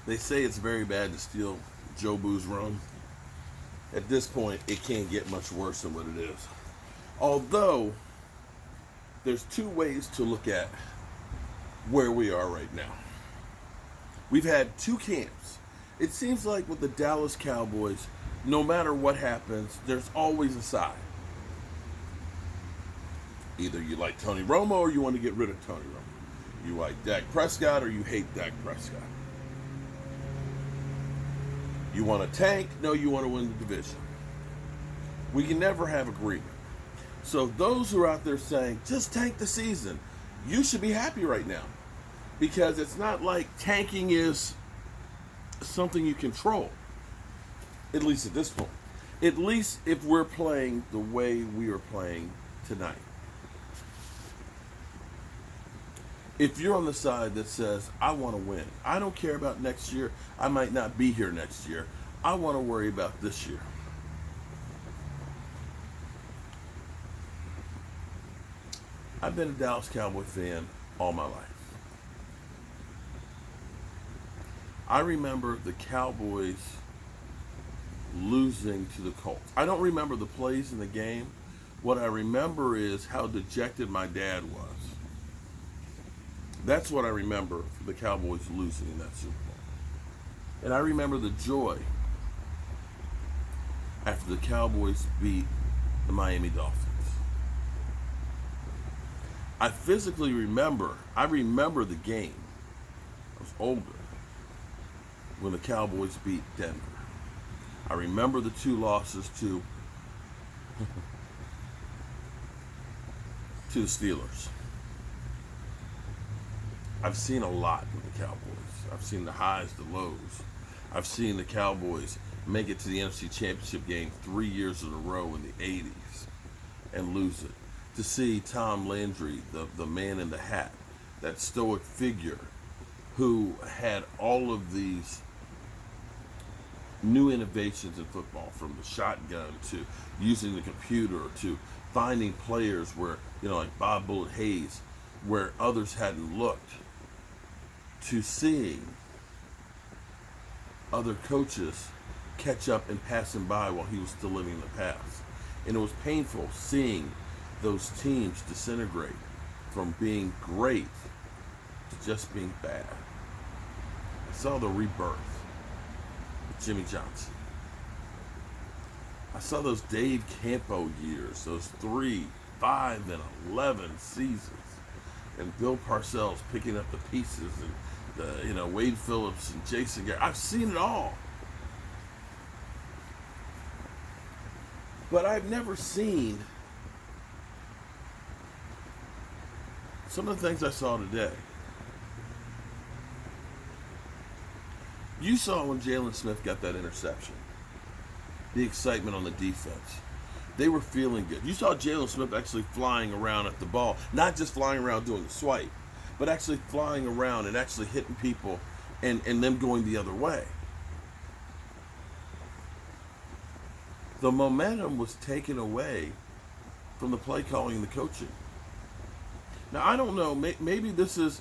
They say it's very bad to steal Joe Boo's run. At this point, it can't get much worse than what it is. Although, there's two ways to look at where we are right now. We've had two camps. It seems like with the Dallas Cowboys, no matter what happens, there's always a side. Either you like Tony Romo or you want to get rid of Tony Romo. You like Dak Prescott or you hate Dak Prescott. You want to tank? No, you want to win the division. We can never have agreement. So those who are out there saying, just tank the season, you should be happy right now. Because it's not like tanking is something you control. At least at this point. At least if we're playing the way we are playing tonight. If you're on the side that says, I want to win, I don't care about next year, I might not be here next year, I want to worry about this year. I've been a Dallas Cowboy fan all my life. I remember the Cowboys losing to the Colts. I don't remember the plays in the game. What I remember is how dejected my dad was. That's what I remember for the Cowboys losing in that Super Bowl. And I remember the joy after the Cowboys beat the Miami Dolphins. I remember the game. I was older when the Cowboys beat Denver. I remember the two losses to the Steelers. I've seen a lot with the Cowboys. I've seen the highs, the lows. I've seen the Cowboys make it to the NFC Championship game 3 years in a row in the 80s and lose it. To see Tom Landry, the man in the hat, that stoic figure who had all of these new innovations in football, from the shotgun to using the computer to finding players where, like Bob Bullet Hayes, where others hadn't looked, to seeing other coaches catch up and pass him by while he was still living in the past. And it was painful seeing those teams disintegrate from being great to just being bad. I saw the rebirth with Jimmy Johnson. I saw those Dave Campo years, those 3, 5, and 11 seasons, and Bill Parcells picking up the pieces, and Wade Phillips and Jason Garrett. I've seen it all. But I've never seen some of the things I saw today. You saw when Jalen Smith got that interception. The excitement on the defense. They were feeling good. You saw Jalen Smith actually flying around at the ball. Not just flying around doing the swipe, but actually flying around and actually hitting people and them going the other way. The momentum was taken away from the play calling and the coaching. Now, I don't know, maybe this is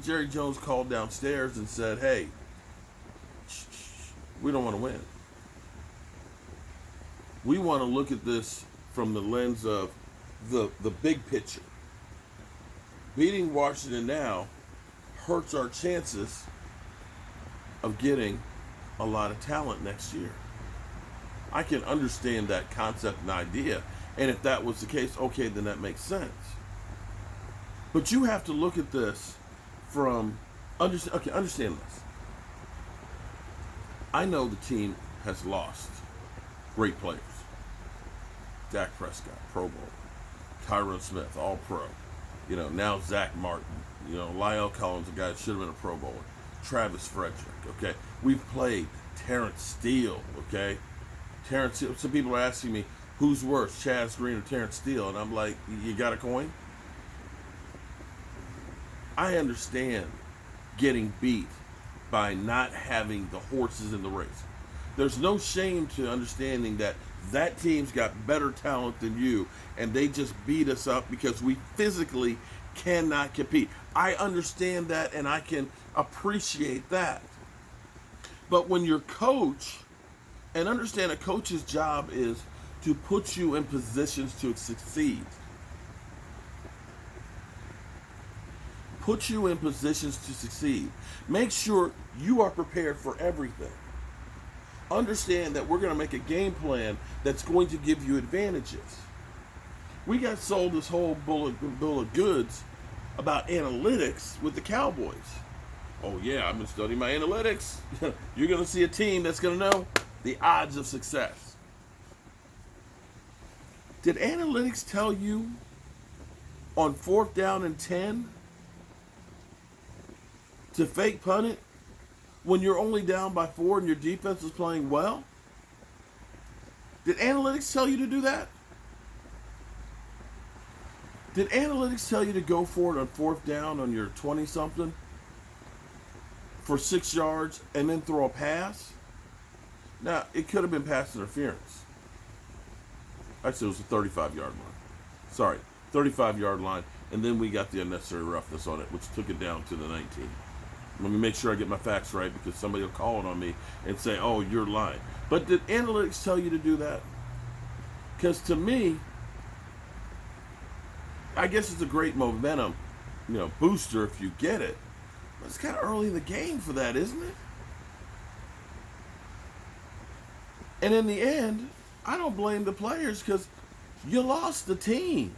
Jerry Jones called downstairs and said, hey, we don't want to win. We want to look at this from the lens of the big picture. Beating Washington now hurts our chances of getting a lot of talent next year. I can understand that concept and idea, and if that was the case, okay, then that makes sense. But you have to look at this from, understand this. I know the team has lost great players. Dak Prescott, Pro Bowl. Tyron Smith, All Pro. Now Zach Martin. Lyle Collins, a guy that should have been a Pro Bowler. Travis Frederick, okay? We've played Terrence Steele, okay? Terrence Steele. Some people are asking me, who's worse, Chaz Green or Terrence Steele? And I'm like, you got a coin? I understand getting beat by not having the horses in the race. There's no shame to understanding that team's got better talent than you, and they just beat us up because we physically cannot compete. I understand that, and I can appreciate that. But when your coach, and understand a coach's job is to put you in positions to succeed. Put you in positions to succeed. Make sure you are prepared for everything. Understand that we're going to make a game plan that's going to give you advantages. We got sold this whole bill of goods about analytics with the Cowboys. Oh yeah, I've been studying my analytics. You're going to see a team that's going to know the odds of success. Did analytics tell you on 4th down and 10 to fake punt it when you're only down by 4 and your defense is playing well? Did analytics tell you to do that? Did analytics tell you to go for it on 4th down on your 20-something for 6 yards and then throw a pass? Now, it could have been pass interference. Actually, it was a 35-yard line. Sorry, 35-yard line, and then we got the unnecessary roughness on it, which took it down to the 19. Let me make sure I get my facts right, because somebody will call it on me and say, oh, you're lying. But did analytics tell you to do that? Because to me, I guess it's a great momentum, booster if you get it. But it's kind of early in the game for that, isn't it? And in the end, I don't blame the players because you lost the team.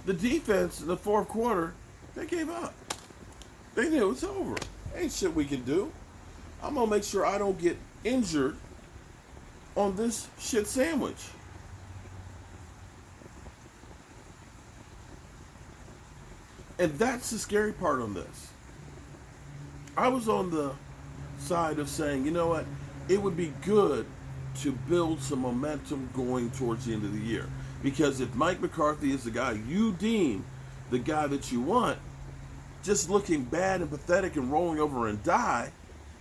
The defense in the 4th quarter, they gave up. They knew it's over. Ain't shit we can do. I'm going to make sure I don't get injured on this shit sandwich. And that's the scary part on this. I was on the side of saying, you know what, it would be good to build some momentum going towards the end of the year. Because if Mike McCarthy is the guy you deem the guy that you want, just looking bad and pathetic and rolling over and die,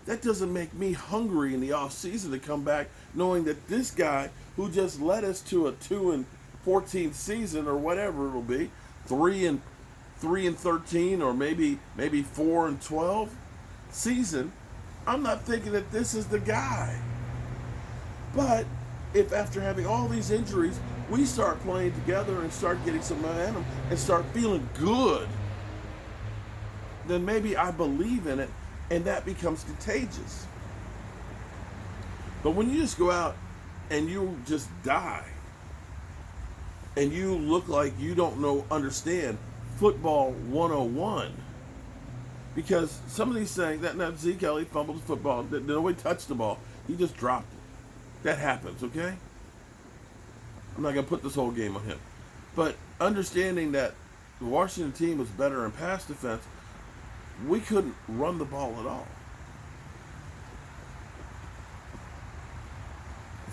that doesn't make me hungry in the offseason to come back knowing that this guy who just led us to a 2-14 season or whatever it'll be, 3-13 or maybe 4-12 season, I'm not thinking that this is the guy. But if after having all these injuries, we start playing together and start getting some momentum and start feeling good, then maybe I believe in it and that becomes contagious. But when you just go out and you just die and you look like you don't understand football 101, because some of these things, that Zeke Elliott fumbled the football, nobody touched the ball, he just dropped it. That happens, okay? I'm not going to put this whole game on him. But understanding that the Washington team was better in pass defense, we couldn't run the ball at all.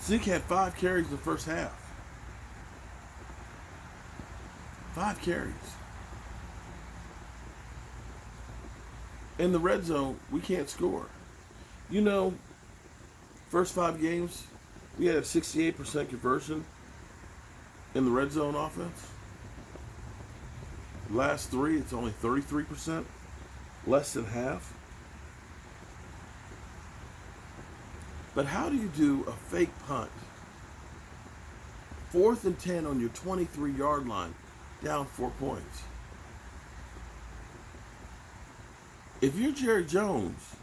Zeke had 5 carries in the first half. 5 carries. In the red zone, we can't score. First 5 games, we had a 68% conversion in the red zone offense. Last 3, it's only 33%, less than half. But how do you do a fake punt? 4th and 10 on your 23-yard line, down 4 points. If you're Jerry Jones,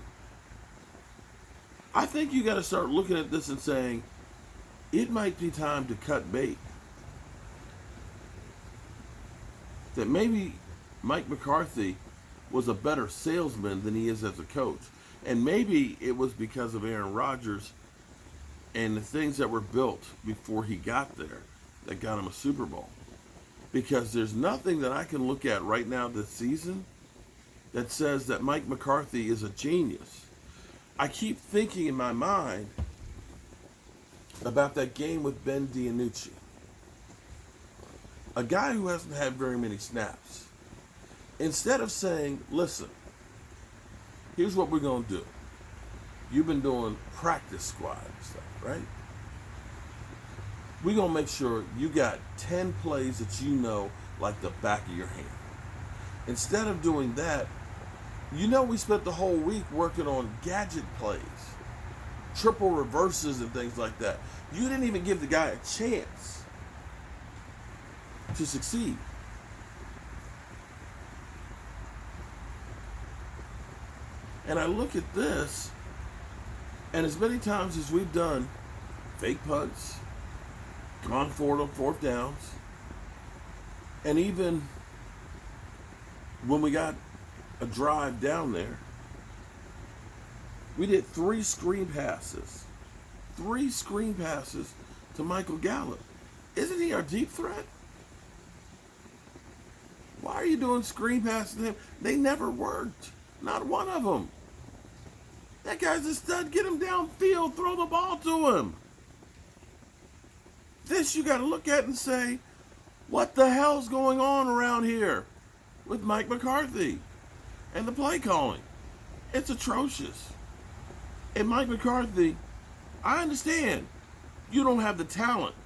I think you got to start looking at this and saying, it might be time to cut bait. That maybe Mike McCarthy was a better salesman than he is as a coach. And maybe it was because of Aaron Rodgers and the things that were built before he got there that got him a Super Bowl. Because there's nothing that I can look at right now this season that says that Mike McCarthy is a genius. I keep thinking in my mind about that game with Ben DiNucci. A guy who hasn't had very many snaps. Instead of saying, listen, here's what we're going to do. You've been doing practice squad stuff, right? We're going to make sure you got 10 plays that you know like the back of your hand. Instead of doing that, You know, we spent the whole week working on gadget plays, triple reverses and things like that. You didn't even give the guy a chance to succeed. And I look at this, and as many times as we've done fake punts, gone forward on fourth downs, and even when we got a drive down there, we did 3 screen passes. 3 screen passes to Michael Gallup. Isn't he our deep threat? Why are you doing screen passes to him? They never worked. Not one of them. That guy's a stud. Get him downfield. Throw the ball to him. This you got to look at and say, what the hell's going on around here with Mike McCarthy and the play calling? It's atrocious. And Mike McCarthy, I understand you don't have the talent,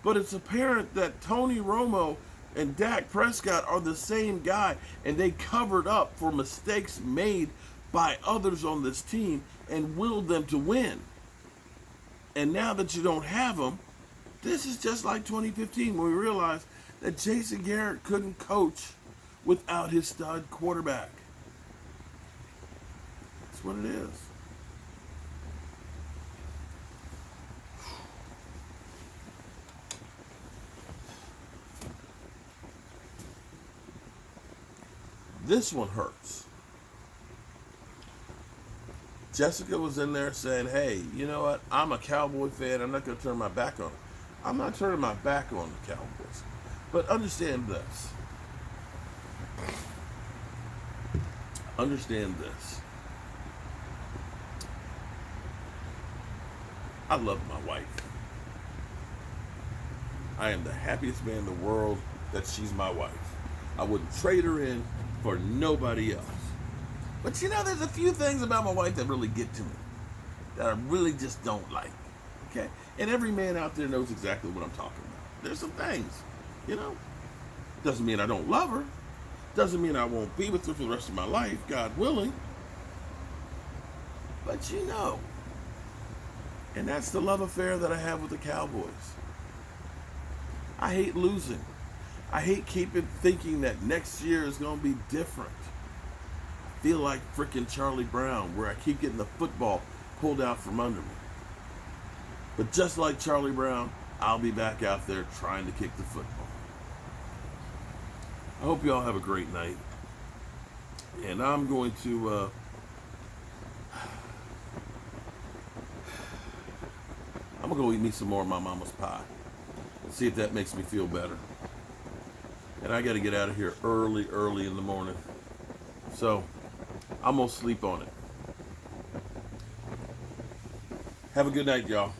but it's apparent that Tony Romo and Dak Prescott are the same guy, and they covered up for mistakes made by others on this team and willed them to win. And now that you don't have them, this is just like 2015 when we realized that Jason Garrett couldn't coach without his stud quarterback. That's what it is. This one hurts. Jessica was in there saying, hey, you know what? I'm a Cowboy fan. I'm not going to turn my back on it. I'm not turning my back on the Cowboys. But understand this. Understand this. I love my wife. I am the happiest man in the world that she's my wife. I wouldn't trade her in for nobody else. But you know, there's a few things about my wife that really get to me, that I really just don't like. Okay? And every man out there knows exactly what I'm talking about. There's some things, you know. Doesn't mean I don't love her. Doesn't mean I won't be with her for the rest of my life, God willing. But you know, and that's the love affair that I have with the Cowboys. I hate losing. I hate keeping thinking that next year is going to be different. I feel like freaking Charlie Brown, where I keep getting the football pulled out from under me. But just like Charlie Brown, I'll be back out there trying to kick the football. I hope you all have a great night. And I'm going to go eat me some more of my mama's pie. See if that makes me feel better. And I got to get out of here early in the morning. So I'm going to sleep on it. Have a good night, y'all.